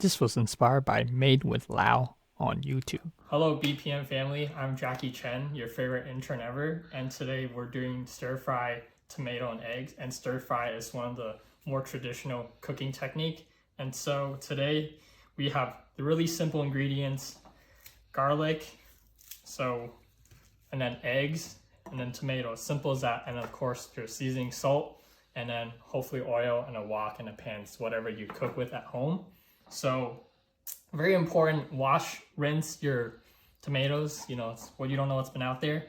This was inspired by Made with Lao on YouTube. Hello BPM family, I'm Jackkeychain, your favorite intern ever, and today we're doing stir fry tomato and eggs, and stir fry is one of the more traditional cooking technique. And so today we have the really simple ingredients: garlic, and then eggs, and then tomatoes. Simple as that. And of course your seasoning, salt, and then hopefully oil and a wok and a pan, so whatever you cook with at home. So very important, wash, rinse your tomatoes. You know, it's what you don't know what's been out there.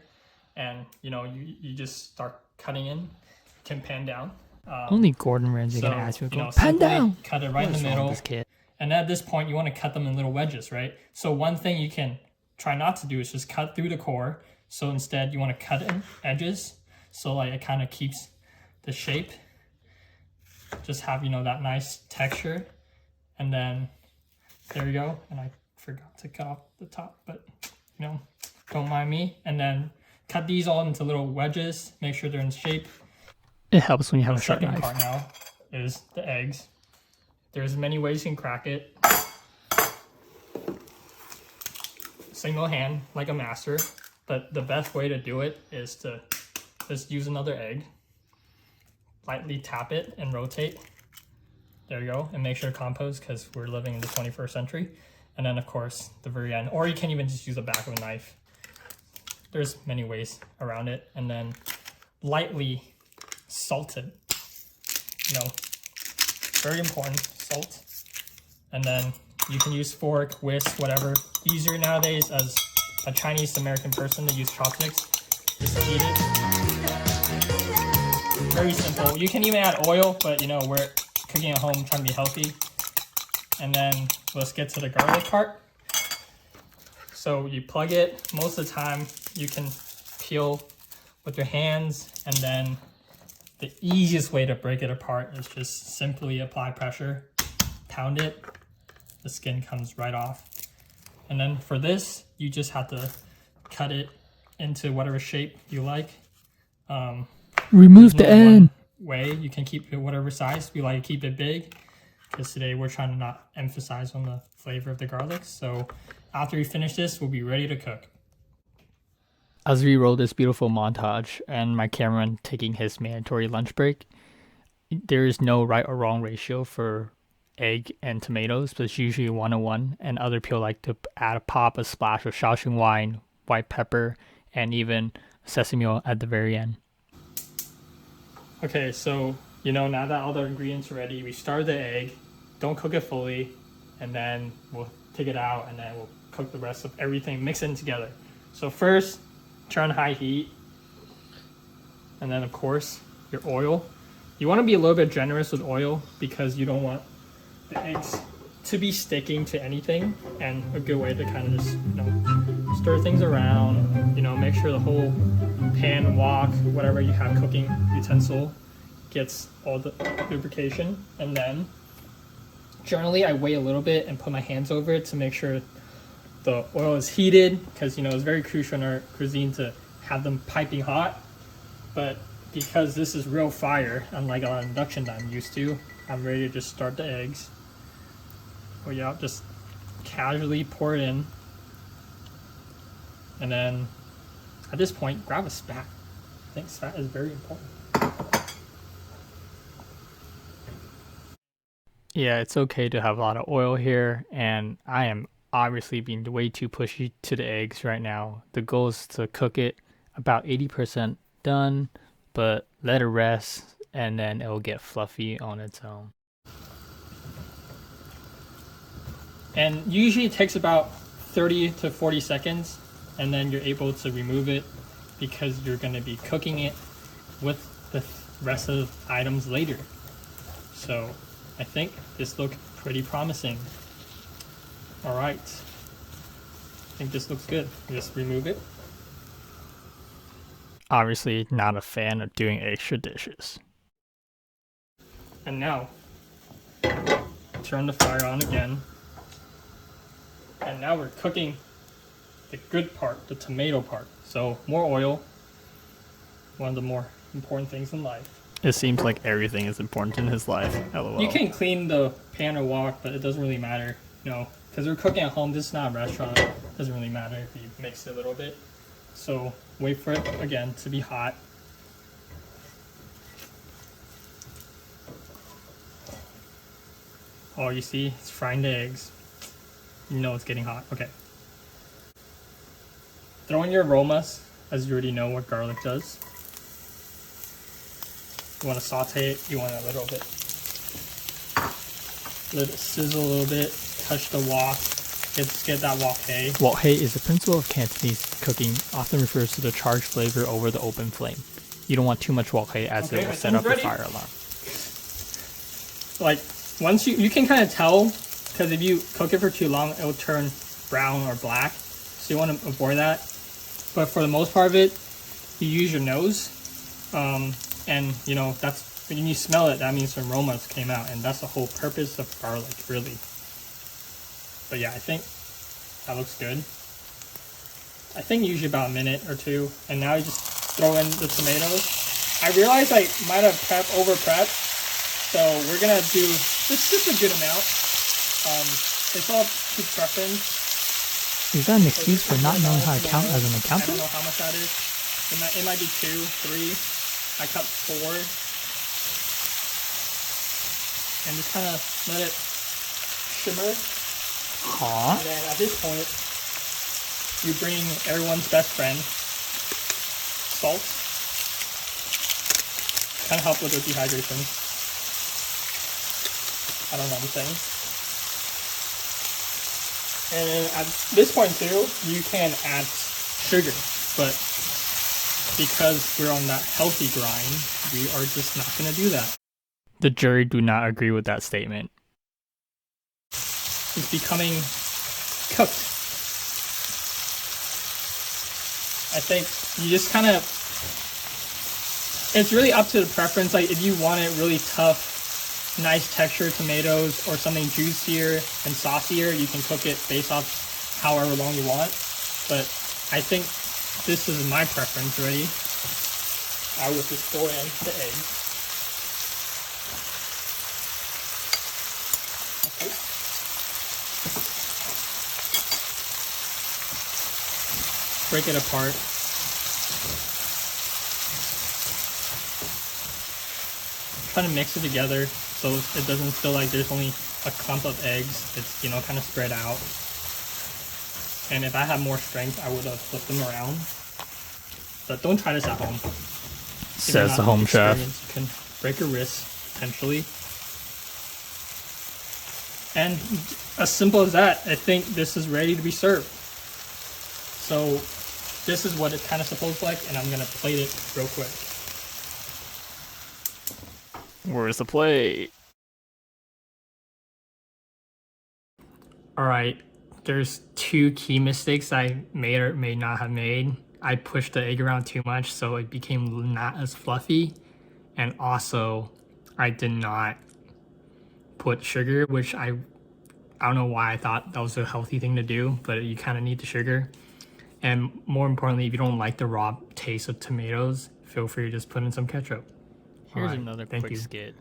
And you know, you just start cutting in, can pan down. Only Gordon Ramsay can ask you to go, pan down. Cut it right in the middle. This kid? And at this point, you want to cut them in little wedges, right? So one thing you can try not to do is just cut through the core. So instead, you want to cut in edges. So like it kind of keeps the shape. Just have, you know, that nice texture. And then there you go. And I forgot to cut off the top, but you know, don't mind me. And then cut these all into little wedges. Make sure they're in shape. It helps when you have a sharp knife. The knife. second part now is the eggs. There's many ways you can crack it. Single hand, like a master. But the best way to do it is to just use another egg. Lightly tap it and rotate. There you go. And make sure to compost, because we're living in the 21st century. And then of course, the very end. Or you can even just use the back of a knife. There's many ways around it. And then lightly salt it. You know, very important, salt. And then you can use fork, whisk, whatever. Easier nowadays as a Chinese American person to use chopsticks. Just eat it. Very simple. You can even add oil, but you know, we're cooking at home, trying to be healthy. And then let's get to the garlic part. So you plug it. Most of the time you can peel with your hands, and then the easiest way to break it apart is just simply apply pressure, pound it, the skin comes right off. And then for this, you just have to cut it into whatever shape you like. Remove the end. Way you can keep it whatever size. We like to keep it big, because today we're trying to not emphasize on the flavor of the garlic. So after we finish this, we'll be ready to cook. As we roll this beautiful montage and my cameraman taking his mandatory lunch break, there is no right or wrong ratio for egg and tomatoes, but it's usually 1:1, and other people like to add a splash of Shaoxing wine, white pepper, and even sesame oil at the very end. Okay, so you know, now that all the ingredients are ready, we start the egg. Don't cook it fully, and then we'll take it out, and then we'll cook the rest of everything, mix it in together. So first, turn high heat, and then of course your oil. You want to be a little bit generous with oil, because you don't want the eggs to be sticking to anything. And a good way to kind of just, you know, stir things around, you know, make sure the whole pan, wok, whatever you have cooking utensil gets all the lubrication. And then generally I wait a little bit and put my hands over it to make sure the oil is heated, because you know, it's very crucial in our cuisine to have them piping hot. But because this is real fire, unlike our induction that I'm used to, I'm ready to just start the eggs. Oh yeah, just casually pour it in. And then at this point, grab a spat. I think spat is very important. Yeah, it's okay to have a lot of oil here, and I am obviously being way too pushy to the eggs right now. The goal is to cook it about 80% done, but let it rest, and then it will get fluffy on its own. And usually it takes about 30 to 40 seconds, and then you're able to remove it, because you're going to be cooking it with the rest of the items later. So I think this looks pretty promising. All right, I think this looks good. Just remove it. Obviously not a fan of doing extra dishes. And now, turn the fire on again. And now we're cooking the good part, the tomato part. So more oil, one of the more important things in life. It seems like everything is important in his life. LOL. You can clean the pan or wok, but it doesn't really matter, you know, because we're cooking at home. This is not a restaurant. It doesn't really matter if you mix it a little bit. So wait for it again to be hot. Oh, you see, it's frying the eggs. You know it's getting hot. Okay. Throw in your aromas, as you already know what garlic does. You want to saute it. You want a little bit. Let it sizzle a little bit. Touch the wok. Get that wok hay. Wok hay is a principle of Cantonese cooking, often refers to the charged flavor over the open flame. You don't want too much wok hay as it will set up the fire alarm. Like, once you can kind of tell, because if you cook it for too long, it will turn brown or black. So you want to avoid that. But for the most part of it, you use your nose. And, you know, that's when you smell it, that means some aromas came out. And that's the whole purpose of garlic, really. But yeah, I think that looks good. I think usually about a minute or two. And now you just throw in the tomatoes. I realized I might have over prepped. So we're going to do just a good amount. It's all to preference. Is that an excuse for not knowing how to count as an I accountant? don't know how much that is. It might be 2, 3. I cut 4. And just kind of let it shimmer. Huh? And then at this point, you bring everyone's best friend, salt. Kind of help with the dehydration. I don't know what I'm saying. And at this point too, you can add sugar, but because we're on that healthy grind, we are just not going to do that. The jury do not agree with that statement. It's becoming cooked. I think you just kind of, it's really up to the preference. Like if you want it really tough, nice texture tomatoes or something juicier and saucier, you can cook it based off however long you want. But I think this is my preference. Ready? I will just throw in the egg. Okay. Break it apart. Try to mix it together so it doesn't feel like there's only a clump of eggs. It's, you know, kind of spread out. And if I had more strength, I would have flipped them around. But don't try this at home. Says the home chef. You can break your wrist, potentially. And as simple as that, I think this is ready to be served. So this is what it's kind of supposed to look like, and I'm going to plate it real quick. Where's the plate? Alright, there's 2 key mistakes I may or may not have made. I pushed the egg around too much, so it became not as fluffy. And also, I did not put sugar, which I don't know why I thought that was a healthy thing to do, but you kind of need the sugar. And more importantly, if you don't like the raw taste of tomatoes, feel free to just put in some ketchup. Here's another quick skit.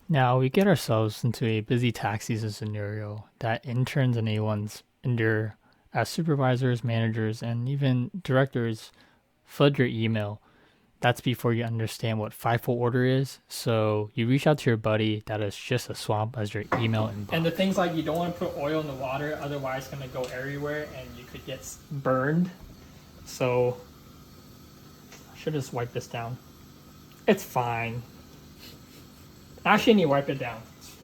Now we get ourselves into a busy tax season scenario that interns and A1s endure as supervisors, managers, and even directors flood your email. That's before you understand what FIFO order is, so you reach out to your buddy that is just as swamped as your email inbox. And the things like you don't want to put oil in the water, otherwise it's going to go everywhere and you could get burned. So I should just wipe this down. It's fine. Actually, I need to wipe it down.